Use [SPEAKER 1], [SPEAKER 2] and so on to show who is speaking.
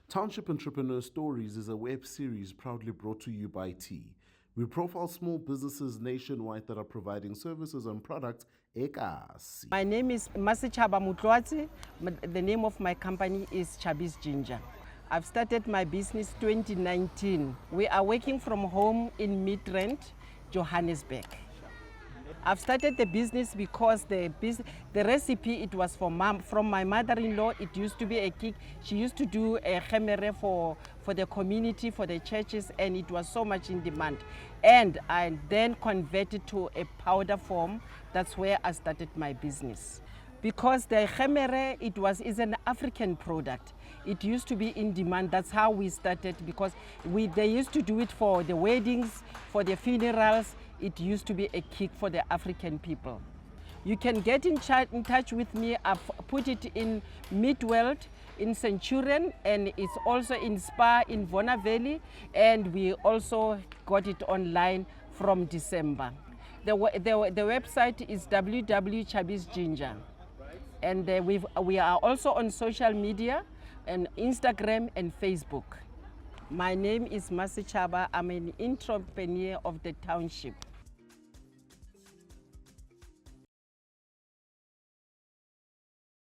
[SPEAKER 1] Township Entrepreneurs Stories is a web series proudly brought to you by T. We profile small businesses nationwide that are providing services and products ekasi.
[SPEAKER 2] My name is Masechaba Mntloatse. The name of my company is Chabi's Ginger. I've started my business 2019. We are working from home in Midrand, Johannesburg. I've started the business because the recipe, it was from my mother-in-law. It used to be a cake. She used to do a Gemere for the community, for the churches, and it was so much in demand. And I then converted to a powder form. That's where I started my business. Because the Gemere, is an African product. It used to be in demand. That's how we started, because they used to do it for the weddings, for the funerals. It used to be a kick for the African people. You can get in touch with me. I've put it in Midworld, in Centurion, and it's also in Spa in Vona Valley, and we also got it online from December. The website is www.chabisginger. And we are also on social media, and Instagram and Facebook. My name is Masechaba. I'm an entrepreneur of the township.